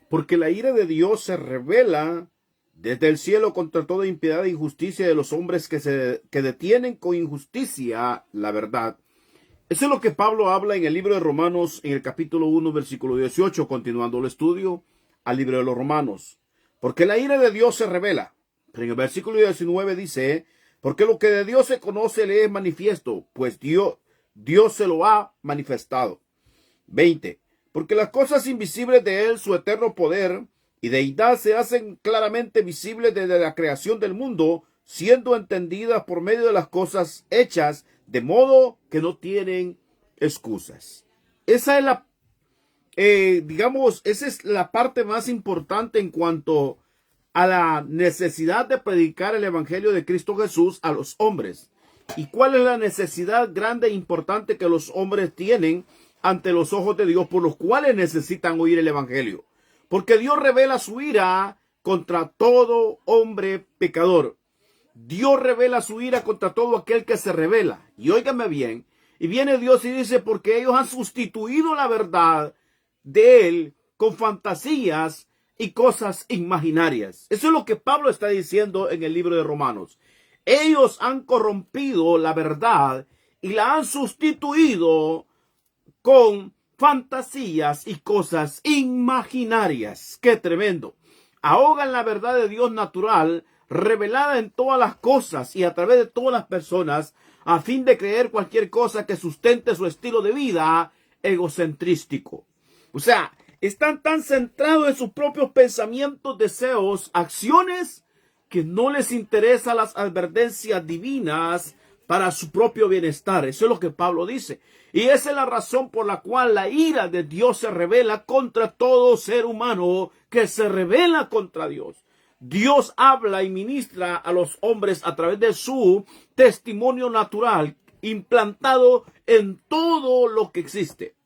Porque la ira de Dios se revela desde el cielo contra toda impiedad e injusticia de los hombres que detienen con injusticia la verdad. Eso es lo que Pablo habla en el libro de Romanos, en el capítulo 1, versículo 18, continuando el estudio al libro de los Romanos. Porque la ira de Dios se revela. Pero en el versículo 19 dice, porque lo que de Dios se conoce le es manifiesto, pues Dios se lo ha manifestado. 20. Porque las cosas invisibles de él, su eterno poder y deidad, se hacen claramente visibles desde la creación del mundo, siendo entendidas por medio de las cosas hechas, de modo que no tienen excusas. Esa es esa es la parte más importante en cuanto a la necesidad de predicar el evangelio de Cristo Jesús a los hombres. ¿Y cuál es la necesidad grande e importante que los hombres tienen ante los ojos de Dios, por los cuales necesitan oír el evangelio? Porque Dios revela su ira contra todo hombre pecador. Dios revela su ira contra todo aquel que se revela. Y óigame bien, y viene Dios y dice, porque ellos han sustituido la verdad de él con fantasías y cosas imaginarias. Eso es lo que Pablo está diciendo en el libro de Romanos. Ellos han corrompido la verdad y la han sustituido con fantasías y cosas imaginarias. ¡Qué tremendo! Ahogan la verdad de Dios natural, revelada en todas las cosas y a través de todas las personas, a fin de creer cualquier cosa que sustente su estilo de vida egocentrístico. O sea, están tan centrados en sus propios pensamientos, deseos, acciones, que no les interesan las advertencias divinas para su propio bienestar. Eso es lo que Pablo dice. Y esa es la razón por la cual la ira de Dios se revela contra todo ser humano que se revela contra Dios. Dios habla y ministra a los hombres a través de su testimonio natural, implantado en todo lo que existe.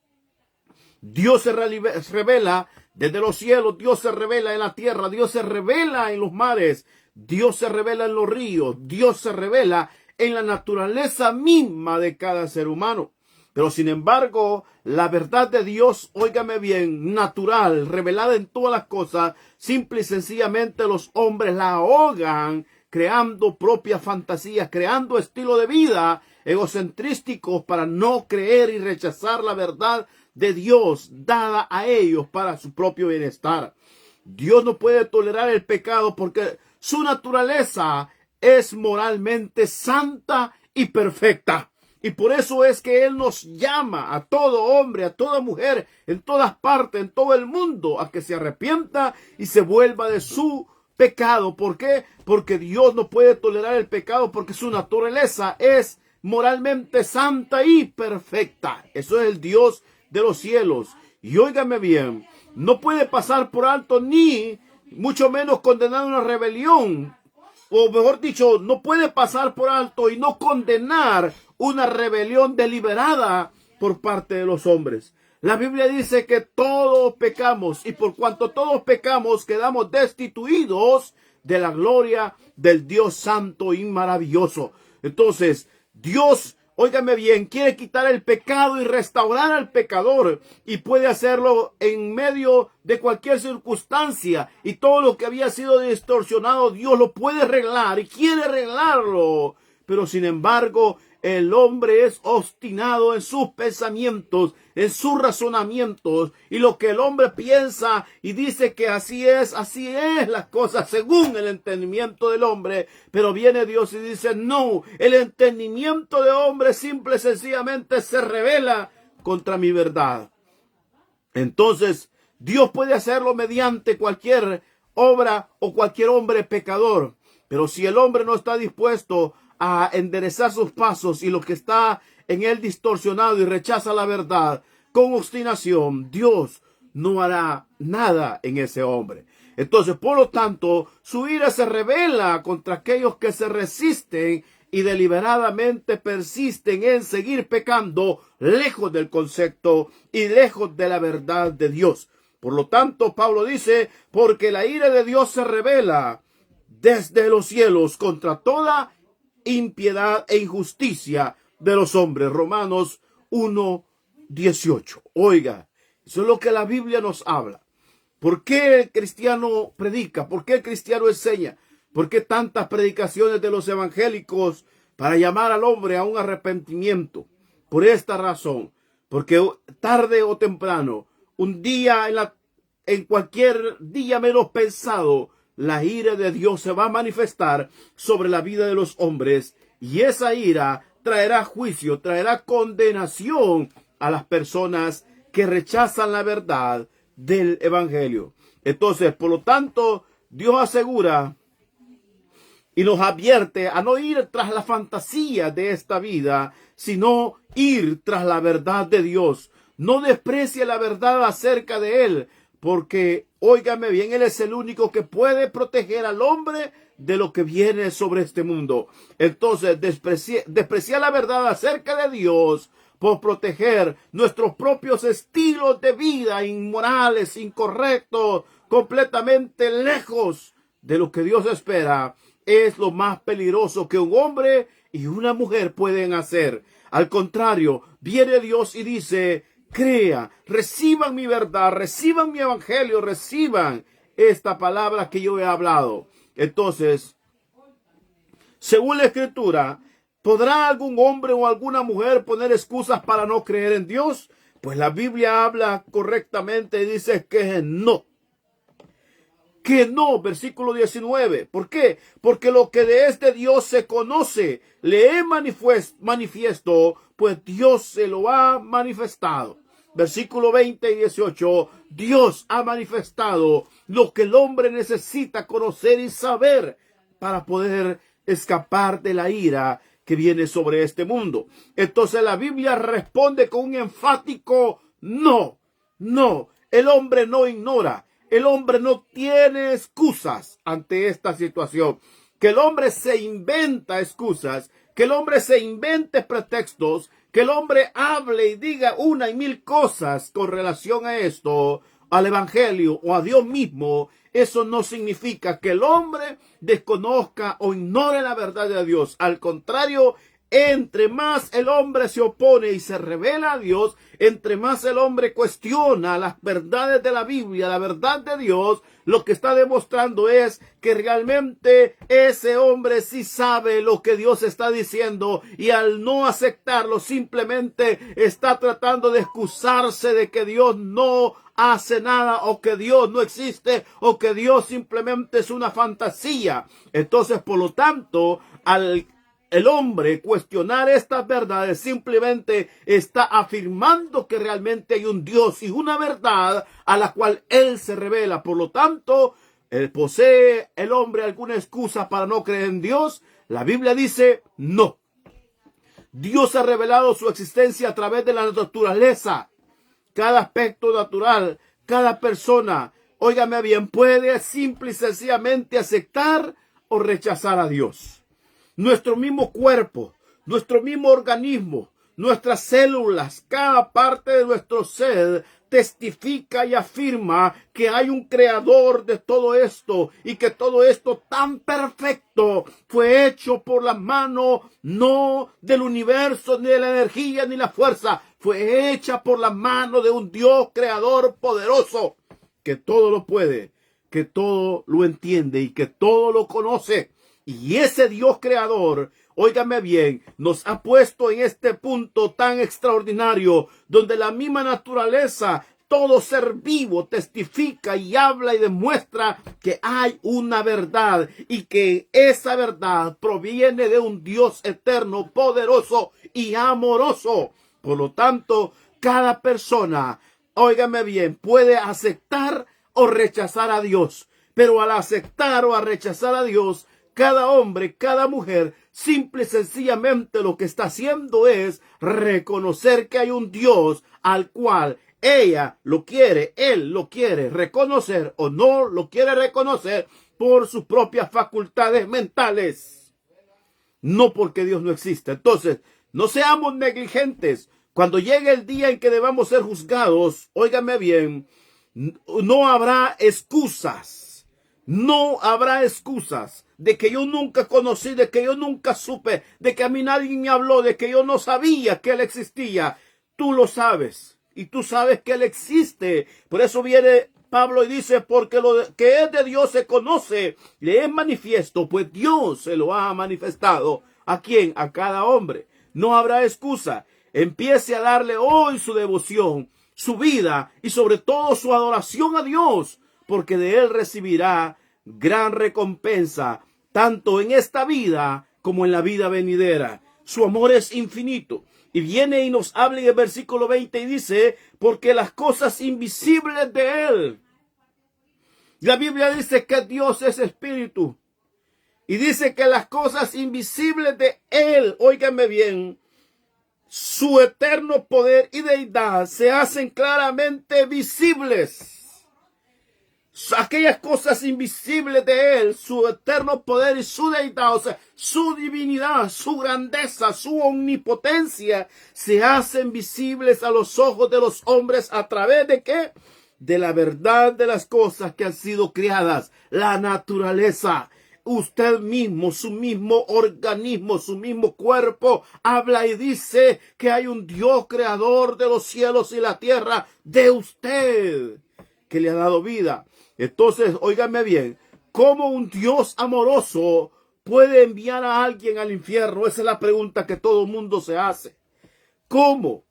Dios se revela desde los cielos, Dios se revela en la tierra, Dios se revela en los mares, Dios se revela en los ríos, Dios se revela en la naturaleza misma de cada ser humano. Pero sin embargo, la verdad de Dios, óigame bien, natural, revelada en todas las cosas, simple y sencillamente los hombres la ahogan, creando propias fantasías, creando estilo de vida egocentrísticos para no creer y rechazar la verdad de Dios dada a ellos para su propio bienestar. Dios no puede tolerar el pecado porque su naturaleza es moralmente santa y perfecta. Y por eso es que Él nos llama a todo hombre, a toda mujer, en todas partes, en todo el mundo, a que se arrepienta y se vuelva de su pecado. ¿Por qué? Porque Dios no puede tolerar el pecado porque su naturaleza es moralmente santa y perfecta. Eso es el Dios de los cielos. Y óigame bien, no puede pasar por alto ni mucho menos condenar una rebelión. O mejor dicho, no puede pasar por alto y no condenar una rebelión deliberada por parte de los hombres. La Biblia dice que todos pecamos y por cuanto todos pecamos quedamos destituidos de la gloria del Dios santo y maravilloso. Entonces, Dios, óigame bien, quiere quitar el pecado y restaurar al pecador y puede hacerlo en medio de cualquier circunstancia, y todo lo que había sido distorsionado Dios lo puede arreglar y quiere arreglarlo. Pero sin embargo, el hombre es obstinado en sus pensamientos, en sus razonamientos, y lo que el hombre piensa y dice que así es las cosas según el entendimiento del hombre. Pero viene Dios y dice, no, el entendimiento de hombre simple y sencillamente se revela contra mi verdad. Entonces, Dios puede hacerlo mediante cualquier obra o cualquier hombre pecador. Pero si el hombre no está dispuesto a enderezar sus pasos y lo que está en él distorsionado y rechaza la verdad con obstinación, Dios no hará nada en ese hombre. Entonces, por lo tanto, su ira se revela contra aquellos que se resisten y deliberadamente persisten en seguir pecando lejos del concepto y lejos de la verdad de Dios. Por lo tanto, Pablo dice, porque la ira de Dios se revela desde los cielos contra toda impiedad e injusticia de los hombres. Romanos 1:18. Oiga, eso es lo que la Biblia nos habla. ¿Por qué el cristiano predica? ¿Por qué el cristiano enseña? ¿Por qué tantas predicaciones de los evangélicos para llamar al hombre a un arrepentimiento? Por esta razón, porque tarde o temprano, un día en cualquier día menos pensado, la ira de Dios se va a manifestar sobre la vida de los hombres, y esa ira traerá juicio, traerá condenación a las personas que rechazan la verdad del evangelio. Entonces, por lo tanto, Dios asegura y nos advierte a no ir tras la fantasía de esta vida, sino ir tras la verdad de Dios. No desprecie la verdad acerca de Él, porque, óigame bien, Él es el único que puede proteger al hombre de lo que viene sobre este mundo. Entonces, despreciar la verdad acerca de Dios por proteger nuestros propios estilos de vida inmorales, incorrectos, completamente lejos de lo que Dios espera, es lo más peligroso que un hombre y una mujer pueden hacer. Al contrario, viene Dios y dice: crea, reciban mi verdad, reciban mi evangelio, reciban esta palabra que yo he hablado. Entonces, según la Escritura, ¿podrá algún hombre o alguna mujer poner excusas para no creer en Dios? Pues la Biblia habla correctamente y dice que no. Que no, versículo 19. ¿Por qué? Porque lo que de este Dios se conoce, le he manifiesto, pues Dios se lo ha manifestado. Versículo 20 y 18. Dios ha manifestado lo que el hombre necesita conocer y saber para poder escapar de la ira que viene sobre este mundo. Entonces la Biblia responde con un enfático no. No, el hombre no ignora. El hombre no tiene excusas ante esta situación. Que el hombre se inventa excusas, que el hombre se invente pretextos, que el hombre hable y diga una y mil cosas con relación a esto, al evangelio o a Dios mismo. Eso no significa que el hombre desconozca o ignore la verdad de Dios. Al contrario, entre más el hombre se opone y se revela a Dios, entre más el hombre cuestiona las verdades de la Biblia, la verdad de Dios, lo que está demostrando es que realmente ese hombre sí sabe lo que Dios está diciendo, y al no aceptarlo simplemente está tratando de excusarse de que Dios no hace nada, o que Dios no existe, o que Dios simplemente es una fantasía. Entonces, por lo tanto, el hombre cuestionar estas verdades simplemente está afirmando que realmente hay un Dios y una verdad a la cual Él se revela. Por lo tanto, ¿posee el hombre alguna excusa para no creer en Dios? La Biblia dice no. Dios ha revelado su existencia a través de la naturaleza. Cada aspecto natural, cada persona, óigame bien, puede simple y sencillamente aceptar o rechazar a Dios. Nuestro mismo cuerpo, nuestro mismo organismo, nuestras células, cada parte de nuestro ser testifica y afirma que hay un creador de todo esto, y que todo esto tan perfecto fue hecho por la mano no del universo, ni de la energía, ni la fuerza. Fue hecha por la mano de un Dios creador poderoso, que todo lo puede, que todo lo entiende y que todo lo conoce. Y ese Dios creador, óigame bien, nos ha puesto en este punto tan extraordinario, donde la misma naturaleza, todo ser vivo, testifica y habla y demuestra que hay una verdad, y que esa verdad proviene de un Dios eterno, poderoso y amoroso. Por lo tanto, cada persona, óigame bien, puede aceptar o rechazar a Dios. Pero al aceptar o a rechazar a Dios, cada hombre, cada mujer, simple y sencillamente lo que está haciendo es reconocer que hay un Dios al cual ella lo quiere, él lo quiere reconocer o no lo quiere reconocer por sus propias facultades mentales. No porque Dios no existe. Entonces, no seamos negligentes. Cuando llegue el día en que debamos ser juzgados, óigame bien, no habrá excusas. No habrá excusas de que yo nunca conocí, de que yo nunca supe, de que a mí nadie me habló, de que yo no sabía que Él existía. Tú lo sabes, y tú sabes que Él existe. Por eso viene Pablo y dice, porque lo que es de Dios se conoce, le es manifiesto, pues Dios se lo ha manifestado. ¿A quién? A cada hombre. No habrá excusa. Empiece a darle hoy su devoción, su vida y sobre todo su adoración a Dios, porque de él recibirá gran recompensa, tanto en esta vida como en la vida venidera. Su amor es infinito. Y viene y nos habla en el versículo 20 y dice, porque las cosas invisibles de él. La Biblia dice que Dios es espíritu. Y dice que las cosas invisibles de él, óigame bien, su eterno poder y deidad se hacen claramente visibles. Aquellas cosas invisibles de él, su eterno poder y su deidad, o sea, su divinidad, su grandeza, su omnipotencia, se hacen visibles a los ojos de los hombres a través de ¿qué? De la verdad de las cosas que han sido creadas, la naturaleza. Usted mismo, su mismo organismo, su mismo cuerpo, habla y dice que hay un Dios creador de los cielos y la tierra, de usted, que le ha dado vida. Entonces, óigame bien, ¿cómo un Dios amoroso puede enviar a alguien al infierno? Esa es la pregunta que todo el mundo se hace. ¿Cómo?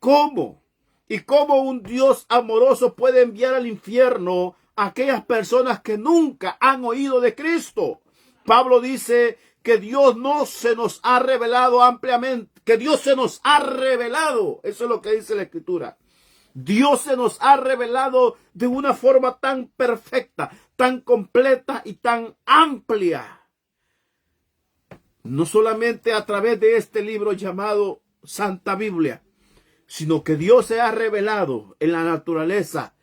¿Cómo? ¿Y cómo un Dios amoroso puede enviar al infierno a aquellas personas que nunca han oído de Cristo? Pablo dice que Dios no se nos ha revelado ampliamente, que Dios se nos ha revelado. Eso es lo que dice la Escritura. Dios se nos ha revelado de una forma tan perfecta, tan completa y tan amplia. No solamente a través de este libro llamado Santa Biblia, sino que Dios se ha revelado en la naturaleza.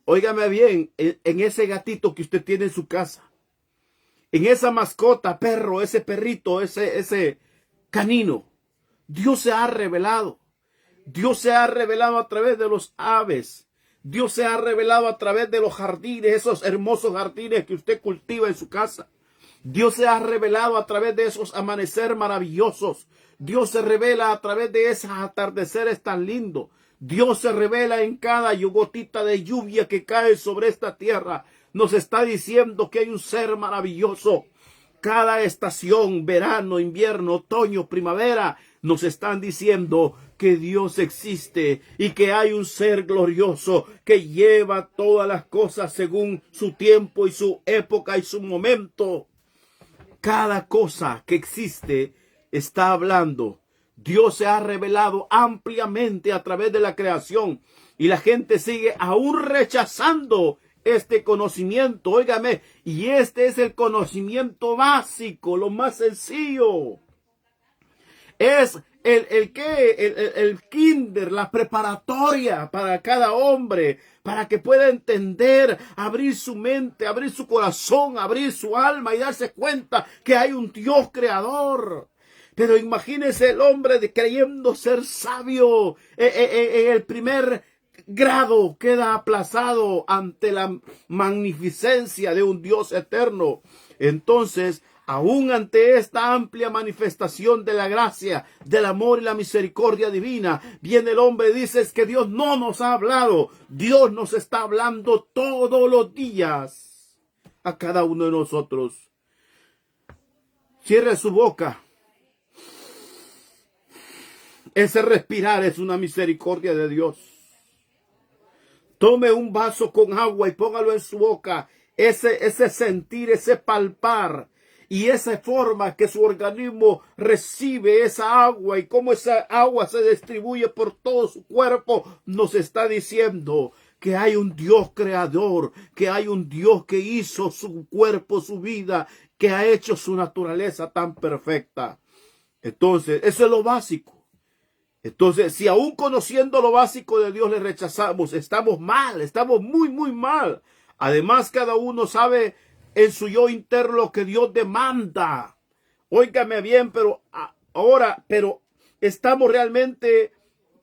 Óigame bien, en ese gatito que usted tiene en su casa, en esa mascota, perro, ese perrito, ese canino. Dios se ha revelado. Dios se ha revelado a través de los aves. Dios se ha revelado a través de los jardines, esos hermosos jardines que usted cultiva en su casa. Dios se ha revelado a través de esos amaneceres maravillosos. Dios se revela a través de esos atardeceres tan lindos. Dios se revela en cada gotita de lluvia que cae sobre esta tierra. Nos está diciendo que hay un ser maravilloso. Cada estación, verano, invierno, otoño, primavera, nos están diciendo que Dios existe y que hay un ser glorioso que lleva todas las cosas según su tiempo y su época y su momento. Cada cosa que existe está hablando. Dios se ha revelado ampliamente a través de la creación y la gente sigue aún rechazando este conocimiento. Óigame, y este es el conocimiento básico, lo más sencillo. Es el kinder, la preparatoria para cada hombre, para que pueda entender, abrir su mente, abrir su corazón, abrir su alma y darse cuenta que hay un Dios creador. Pero imagínese el hombre creyendo ser sabio en el primer grado, queda aplazado ante la magnificencia de un Dios eterno. Entonces, aún ante esta amplia manifestación de la gracia, del amor y la misericordia divina, viene el hombre y dice: es que Dios no nos ha hablado. Dios nos está hablando todos los días a cada uno de nosotros. Cierre su boca. Ese respirar es una misericordia de Dios. Tome un vaso con agua y póngalo en su boca. Ese sentir, ese palpar y esa forma que su organismo recibe esa agua y cómo esa agua se distribuye por todo su cuerpo, nos está diciendo que hay un Dios creador, que hay un Dios que hizo su cuerpo, su vida, que ha hecho su naturaleza tan perfecta. Entonces, eso es lo básico. Entonces, si aún conociendo lo básico de Dios le rechazamos, estamos mal, estamos muy, muy mal. Además, cada uno sabe en su yo interno lo que Dios demanda. Óigame bien, pero estamos realmente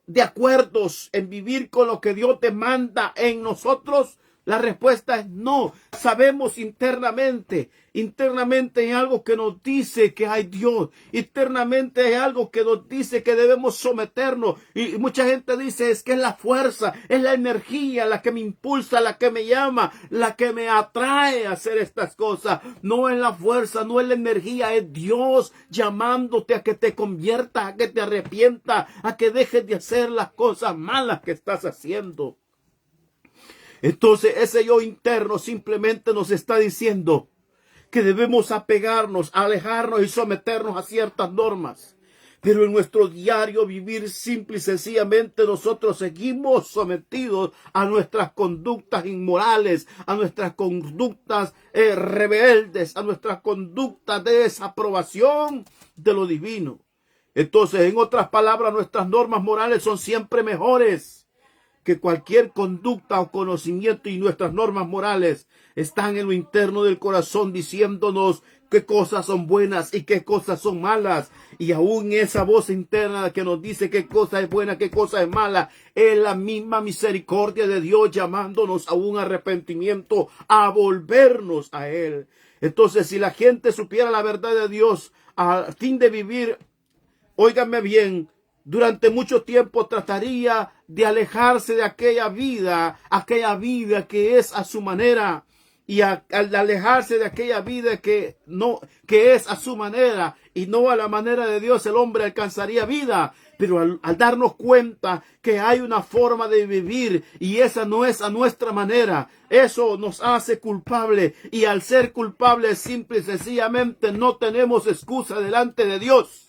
de acuerdo en vivir con lo que Dios demanda en nosotros. La respuesta es no. Sabemos internamente hay algo que nos dice que hay Dios. Internamente hay algo que nos dice que debemos someternos. Y mucha gente dice, es que es la fuerza, es la energía la que me impulsa, la que me llama, la que me atrae a hacer estas cosas. No es la fuerza, no es la energía, es Dios llamándote a que te conviertas, a que te arrepientas, a que dejes de hacer las cosas malas que estás haciendo. Entonces ese yo interno simplemente nos está diciendo que debemos apegarnos, alejarnos y someternos a ciertas normas. Pero en nuestro diario vivir simple y sencillamente nosotros seguimos sometidos a nuestras conductas inmorales, a nuestras conductas rebeldes, a nuestras conductas de desaprobación de lo divino. Entonces, en otras palabras, nuestras normas morales son siempre mejores que cualquier conducta o conocimiento, y nuestras normas morales están en lo interno del corazón diciéndonos qué cosas son buenas y qué cosas son malas. Y aún esa voz interna que nos dice qué cosa es buena, qué cosa es mala, es la misma misericordia de Dios llamándonos a un arrepentimiento, a volvernos a Él. Entonces, si la gente supiera la verdad de Dios a fin de vivir, óiganme bien, durante mucho tiempo trataría de alejarse de aquella vida que es a su manera. Y al alejarse de aquella vida que es a su manera y no a la manera de Dios, el hombre alcanzaría vida. Pero al darnos cuenta que hay una forma de vivir y esa no es a nuestra manera, eso nos hace culpable. Y al ser culpables, simple y sencillamente no tenemos excusa delante de Dios.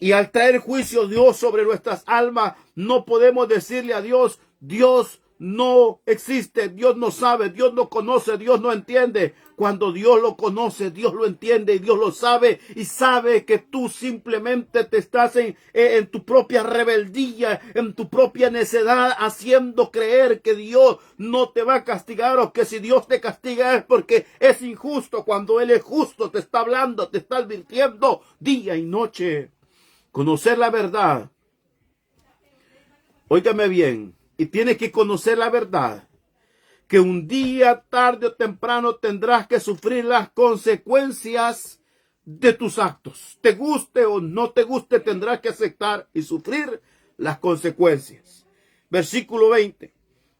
Y al traer juicio Dios sobre nuestras almas, no podemos decirle a Dios, Dios no existe, Dios no sabe, Dios no conoce, Dios no entiende. Cuando Dios lo conoce, Dios lo entiende y Dios lo sabe. Y sabe que tú simplemente te estás en tu propia rebeldía, en tu propia necedad, haciendo creer que Dios no te va a castigar, o que si Dios te castiga es porque es injusto, cuando Él es justo, te está hablando, te está advirtiendo día y noche. Conocer la verdad, óigame bien, y tienes que conocer la verdad, que un día, tarde o temprano tendrás que sufrir las consecuencias de tus actos. Te guste o no te guste, tendrás que aceptar y sufrir las consecuencias. Versículo 20.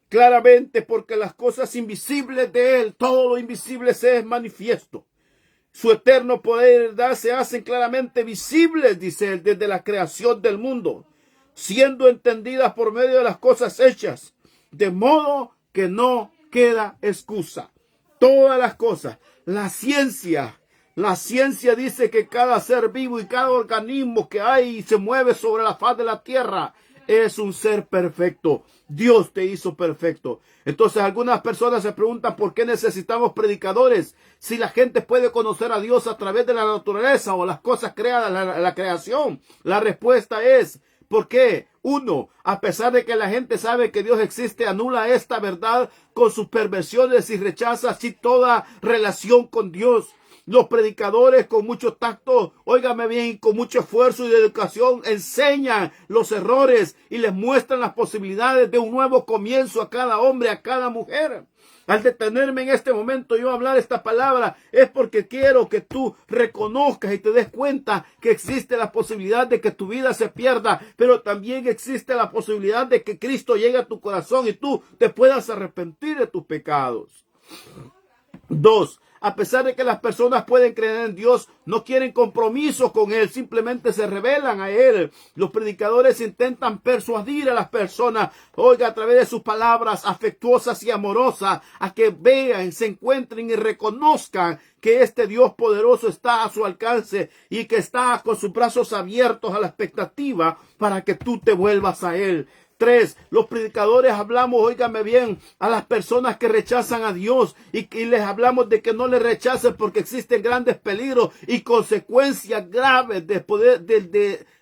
Claramente, porque las cosas invisibles de Él, todo lo invisible se es manifiesto. Su eterno poder y verdad se hacen claramente visibles, dice Él, desde la creación del mundo, siendo entendidas por medio de las cosas hechas, de modo que no queda excusa. Todas las cosas, la ciencia dice que cada ser vivo y cada organismo que hay y se mueve sobre la faz de la tierra es un ser perfecto. Dios te hizo perfecto. Entonces algunas personas se preguntan por qué necesitamos predicadores si la gente puede conocer a Dios a través de la naturaleza o las cosas creadas, la creación. La respuesta es, ¿por qué? Uno, a pesar de que la gente sabe que Dios existe, anula esta verdad con sus perversiones y rechaza así toda relación con Dios. Los predicadores con mucho tacto, óigame bien, con mucho esfuerzo y dedicación, enseñan los errores y les muestran las posibilidades de un nuevo comienzo a cada hombre, a cada mujer. Al detenerme en este momento yo a hablar esta palabra es porque quiero que tú reconozcas y te des cuenta que existe la posibilidad de que tu vida se pierda, pero también existe la posibilidad de que Cristo llegue a tu corazón y tú te puedas arrepentir de tus pecados. 2. A pesar de que las personas pueden creer en Dios, no quieren compromiso con Él, simplemente se rebelan a Él. Los predicadores intentan persuadir a las personas, oiga, a través de sus palabras afectuosas y amorosas, a que vean, se encuentren y reconozcan que este Dios poderoso está a su alcance y que está con sus brazos abiertos a la expectativa para que tú te vuelvas a Él. 3. Los predicadores hablamos, óigame bien, a las personas que rechazan a Dios y les hablamos de que no le rechacen porque existen grandes peligros y consecuencias graves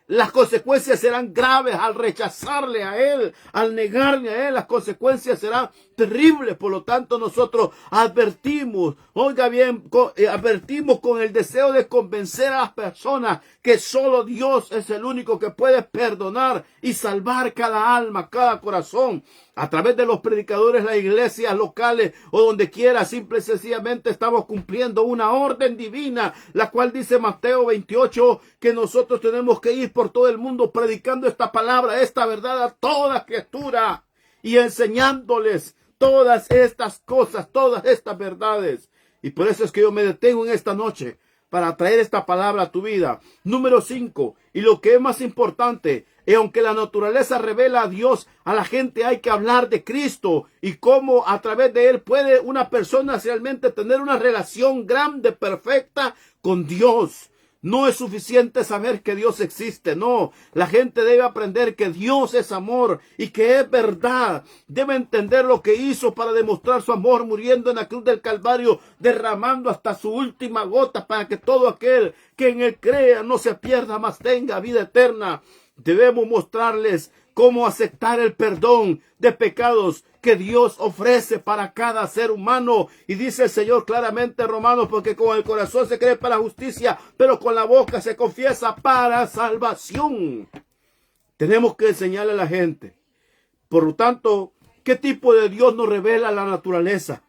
las consecuencias serán graves al rechazarle a Él, al negarle a Él. Las consecuencias serán terrible. Por lo tanto, nosotros advertimos, oiga bien, advertimos con el deseo de convencer a las personas que solo Dios es el único que puede perdonar y salvar cada alma, cada corazón. A través de los predicadores, las iglesias locales o donde quiera, simple y sencillamente estamos cumpliendo una orden divina, la cual dice Mateo 28, que nosotros tenemos que ir por todo el mundo predicando esta palabra, esta verdad a toda criatura y enseñándoles todas estas cosas, todas estas verdades. Y por eso es que yo me detengo en esta noche para traer esta palabra a tu vida. Número 5, y lo que es más importante, y aunque la naturaleza revela a Dios, a la gente hay que hablar de Cristo y cómo a través de Él puede una persona realmente tener una relación grande, perfecta con Dios. No es suficiente saber que Dios existe, no. La gente debe aprender que Dios es amor y que es verdad. Debe entender lo que hizo para demostrar su amor, muriendo en la cruz del Calvario, derramando hasta su última gota para que todo aquel que en Él crea no se pierda, mas tenga vida eterna. Debemos mostrarles cómo aceptar el perdón de pecados que Dios ofrece para cada ser humano. Y dice el Señor claramente en Romanos, porque con el corazón se cree para justicia, pero con la boca se confiesa para salvación. Tenemos que enseñarle a la gente. Por lo tanto, ¿qué tipo de Dios nos revela la naturaleza?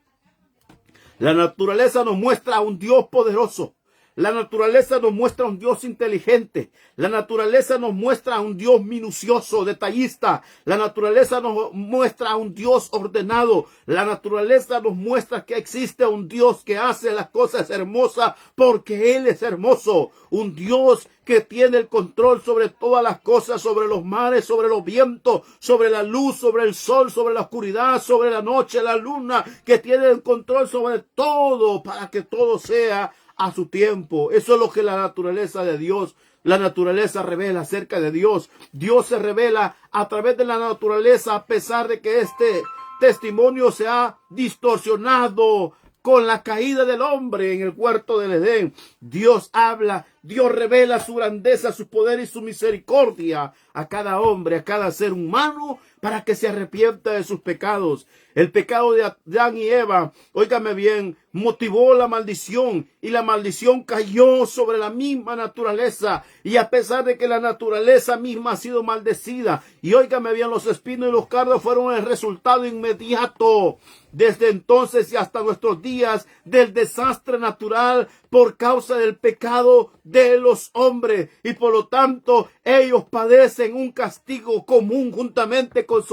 La naturaleza nos muestra a un Dios poderoso. La naturaleza nos muestra a un Dios inteligente. La naturaleza nos muestra a un Dios minucioso, detallista. La naturaleza nos muestra a un Dios ordenado. La naturaleza nos muestra que existe un Dios que hace las cosas hermosas porque Él es hermoso. Un Dios que tiene el control sobre todas las cosas, sobre los mares, sobre los vientos, sobre la luz, sobre el sol, sobre la oscuridad, sobre la noche, la luna, que tiene el control sobre todo para que todo sea a su tiempo. Eso es lo que la naturaleza de Dios, la naturaleza revela acerca de Dios. Dios se revela a través de la naturaleza, a pesar de que este testimonio se ha distorsionado con la caída del hombre en el huerto del Edén. Dios habla, Dios revela su grandeza, su poder y su misericordia a cada hombre, a cada ser humano, para que se arrepienta de sus pecados. El pecado de Adán y Eva, óigame bien, motivó la maldición, y la maldición cayó sobre la misma naturaleza. Y a pesar de que la naturaleza misma ha sido maldecida, y óigame bien, los espinos y los cardos fueron el resultado inmediato desde entonces y hasta nuestros días del desastre natural por causa del pecado de los hombres, y por lo tanto ellos padecen un castigo común juntamente con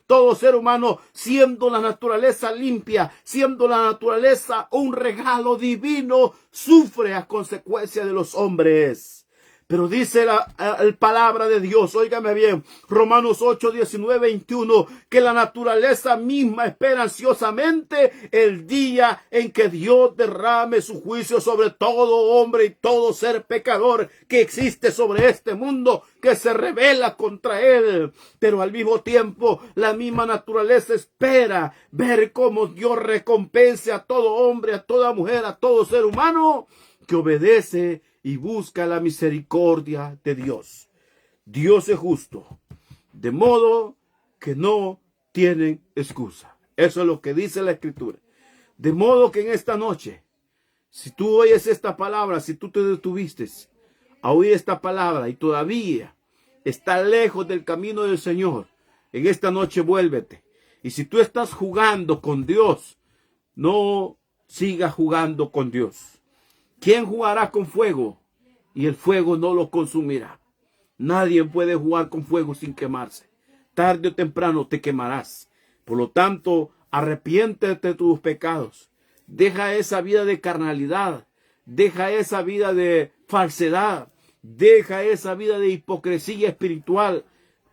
todo ser humano, siendo la naturaleza limpia, siendo la naturaleza un regalo divino, sufre a consecuencia de los hombres. Pero dice la palabra de Dios, óigame bien, Romanos 8, 19, 21, que la naturaleza misma espera ansiosamente el día en que Dios derrame su juicio sobre todo hombre y todo ser pecador que existe sobre este mundo, que se revela contra él. Pero al mismo tiempo, la misma naturaleza espera ver cómo Dios recompense a todo hombre, a toda mujer, a todo ser humano que obedece y busca la misericordia de Dios. Dios es justo, de modo que no tienen excusa. Eso es lo que dice la Escritura. De modo que en esta noche, si tú oyes esta palabra, si tú te detuviste a oír esta palabra y todavía está lejos del camino del Señor, en esta noche vuélvete. Y si tú estás jugando con Dios, no sigas jugando con Dios. ¿Quién jugará con fuego? Y el fuego no lo consumirá. Nadie puede jugar con fuego sin quemarse. Tarde o temprano te quemarás. Por lo tanto, arrepiéntete de tus pecados. Deja esa vida de carnalidad. Deja esa vida de falsedad. Deja esa vida de hipocresía espiritual.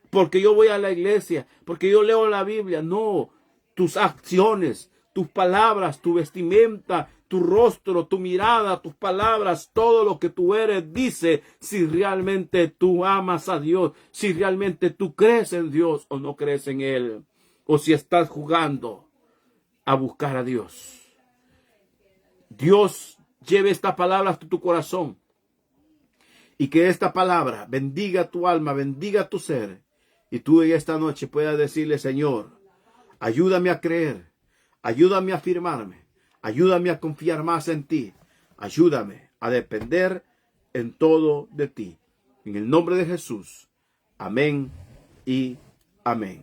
Porque yo voy a la iglesia, porque yo leo la Biblia. No, tus acciones, tus palabras, tu vestimenta, tu rostro, tu mirada, tus palabras, todo lo que tú eres, dice si realmente tú amas a Dios, si realmente tú crees en Dios o no crees en Él, o si estás jugando a buscar a Dios. Dios lleve esta palabra hasta tu corazón y que esta palabra bendiga tu alma, bendiga tu ser, y tú en esta noche puedas decirle: Señor, ayúdame a creer, Ayúdame a afirmarme. Ayúdame a confiar más en ti. Ayúdame a depender en todo de ti. En el nombre de Jesús. Amén y amén.